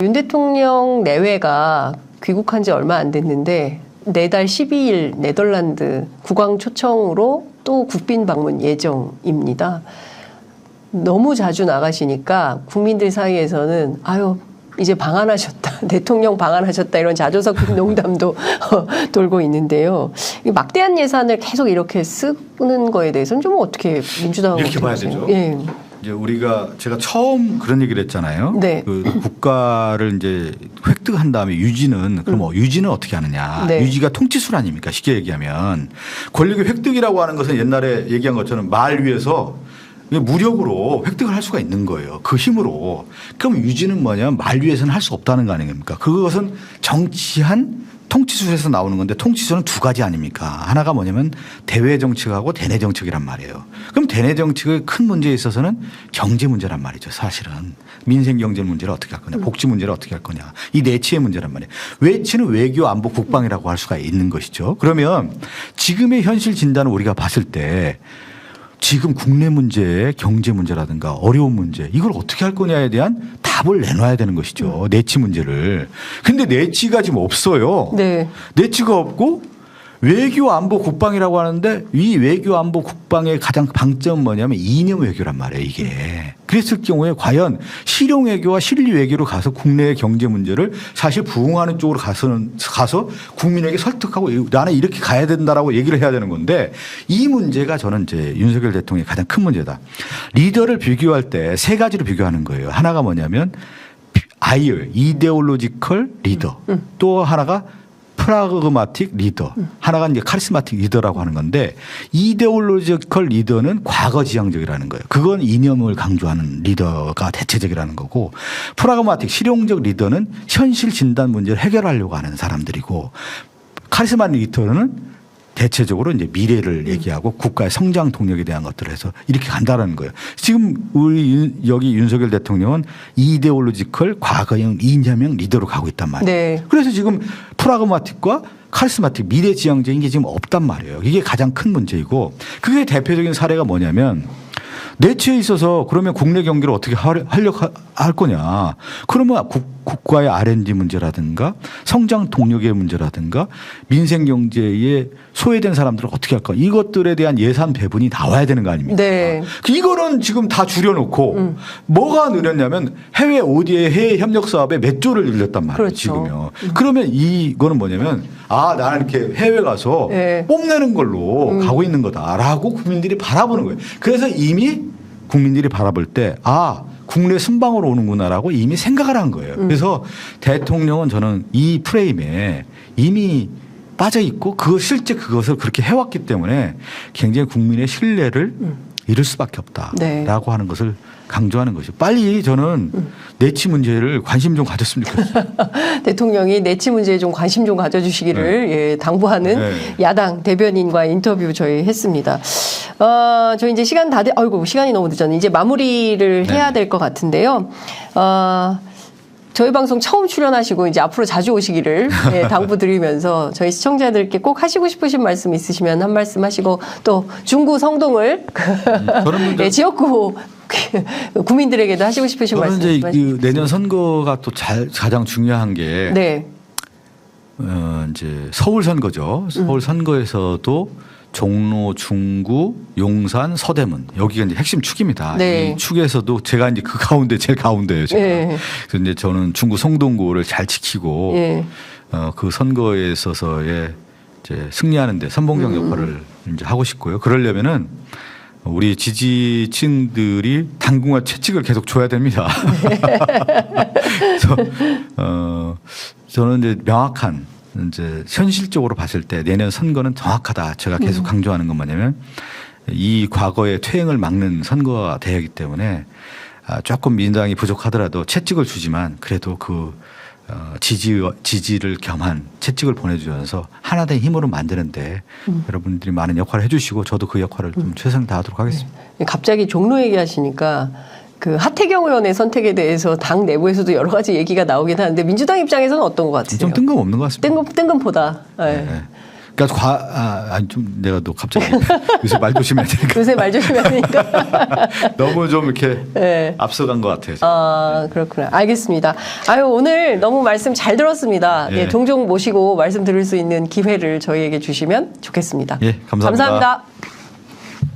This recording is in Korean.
윤 대통령 내외가 귀국한 지 얼마 안 됐는데 내달 12일 네덜란드 국왕 초청으로 또 국빈 방문 예정입니다. 너무 자주 나가시니까 국민들 사이에서는 아유 이제 방한하셨다. 대통령 방한하셨다. 이런 자조석 농담도 돌고 있는데요. 이 막대한 예산을 계속 이렇게 쓰는 거에 대해서는 좀 어떻게 민주당은 이렇게 봐야 되죠. 예. 이제 제가 처음 그런 얘기를 했잖아요. 네. 그 국가를 이제 획득한 다음에 유지는 그럼 유지는 어떻게 하느냐? 네. 유지가 통치술 아닙니까? 쉽게 얘기하면 권력의 획득이라고 하는 것은 옛날에 얘기한 것처럼 말 위에서 무력으로 획득을 할 수가 있는 거예요. 그 힘으로. 그럼 유지는 뭐냐면 말 위에서는 할 수 없다는 거 아닙니까? 그것은 정치한 통치술에서 나오는 건데 통치술은 두 가지 아닙니까? 하나가 뭐냐면 대외 정책하고 대내 정책이란 말이에요. 그럼 대내 정책의 큰 문제에 있어서는 경제 문제란 말이죠. 사실은. 민생 경제 문제를 어떻게 할 거냐. 복지 문제를 어떻게 할 거냐. 이 내치의 문제란 말이에요. 외치는 외교 안보 국방이라고 할 수가 있는 것이죠. 그러면 지금의 현실 진단을 우리가 봤을 때 지금 국내 문제, 경제 문제라든가 어려운 문제 이걸 어떻게 할 거냐에 대한 답을 내놔야 되는 것이죠. 내치 문제를. 근데 내치가 지금 없어요. 네. 내치가 없고 외교 안보 국방이라고 하는데 이 외교 안보 국방의 가장 방점은 뭐냐면 이념 외교란 말이에요. 이게. 그랬을 경우에 과연 실용 외교와 실리 외교로 가서 국내의 경제 문제를 사실 부응하는 쪽으로 가서 국민에게 설득하고 나는 이렇게 가야 된다라고 얘기를 해야 되는 건데 이 문제가 저는 이제 윤석열 대통령의 가장 큰 문제다. 리더를 비교할 때 세 가지로 비교하는 거예요. 하나가 뭐냐면 아이얼, 이데올로지컬 리더. 또 하나가 프라그마틱 리더. 하나가 이제 카리스마틱 리더라고 하는 건데 이데올로지컬 리더는 과거 지향적이라는 거예요. 그건 이념을 강조하는 리더가 대체적이라는 거고 프라그마틱 실용적 리더는 현실 진단 문제를 해결하려고 하는 사람들이고 카리스마틱 리더는 대체적으로 이제 미래를 얘기하고 국가의 성장 동력에 대한 것들을 해서 이렇게 간다라는 거예요. 지금 우리 여기 윤석열 대통령은 이데올로지컬 과거형 이념형 리더로 가고 있단 말이에요. 네. 그래서 지금 프라그마틱과 카리스마틱 미래지향적인 게 지금 없단 말이에요. 이게 가장 큰 문제이고 그게 대표적인 사례가 뭐냐면 내치에 있어서 그러면 국내 경기를 어떻게 하려고 할 거냐. 그러면 국가의 R&D 문제라든가 성장 동력의 문제라든가 민생 경제에 소외된 사람들을 어떻게 할까. 이것들에 대한 예산 배분이 나와야 되는 거 아닙니까. 네. 이거는 지금 다 줄여놓고 뭐가 늘었냐면 해외 ODA 해외 협력 사업에 몇 조를 늘렸단 말이에요. 그렇죠. 지금요. 그러면 이거는 뭐냐면 나는 이렇게 해외 가서 네. 뽐내는 걸로 가고 있는 거다라고 국민들이 바라보는 거예요. 그래서 이미 국민들이 바라볼 때 국내 순방으로 오는구나라고 이미 생각을 한 거예요. 그래서 대통령은 저는 이 프레임에 이미 빠져 있고 실제 그것을 그렇게 해왔기 때문에 굉장히 국민의 신뢰를 잃을 수밖에 없다라고 네. 하는 것을 강조하는 것이죠. 빨리 저는 내치 문제를 관심 좀 가졌으면 좋겠어요. 대통령이 내치 문제에 좀 관심 좀 가져주시기를 예, 당부하는 야당 대변인과 인터뷰 저희 했습니다. 저희 이제 시간 다 아이고 시간이 너무 늦었네. 이제 마무리를 해야 될 것 같은데요. 저희 방송 처음 출연하시고 이제 앞으로 자주 오시기를 예, 당부드리면서 저희 시청자들께 꼭 하시고 싶으신 말씀 있으시면 한 말씀 하시고 또 중구 성동을 예, 지역구 국민들에게도 하시고 싶으신 말씀 저는 말씀하시죠. 이제 내년 선거가 또 가장 중요한 게 네. 이제 서울 선거죠. 서울 선거에서도 종로, 중구, 용산, 서대문 여기가 이제 핵심 축입니다. 네. 이 축에서도 제가 이제 그 가운데 제일 가운데예요. 제가. 네. 그래서 이제 저는 중구 성동구를 잘 지키고 예. 그 선거에 있어서의 이제 승리하는데 선봉적 역할을 이제 하고 싶고요. 그러려면은 우리 지지층들이 당분간 채찍을 계속 줘야 됩니다. 그래서 저는 이제 명확한 이제 현실적으로 봤을 때 내년 선거는 정확하다. 제가 계속 강조하는 건 뭐냐면 이 과거의 퇴행을 막는 선거가 되기 때문에 조금 민주당이 부족하더라도 채찍을 주지만 그래도 그 지지를 겸한 채찍을 보내주면서 하나 된 힘으로 만드는데 여러분들이 많은 역할을 해주시고 저도 그 역할을 좀 최선을 다하도록 하겠습니다. 갑자기 종로 얘기하시니까 그 하태경 의원의 선택에 대해서 당 내부에서도 여러 가지 얘기가 나오긴 하는데 민주당 입장에서는 어떤 것 같으세요? 좀 뜬금없는 것 같습니다. 뜬금포다. 네. 네. 그러니까 좀 내가 너 갑자기 요새 말 조심해야 되니까. 요새 말 조심해야 되니까. 너무 좀 이렇게 네. 앞서간 것 같아요. 아, 그렇구나. 알겠습니다. 아유, 오늘 너무 말씀 잘 들었습니다. 예. 예, 종종 모시고 말씀 들을 수 있는 기회를 저희에게 주시면 좋겠습니다. 예, 감사합니다. 감사합니다.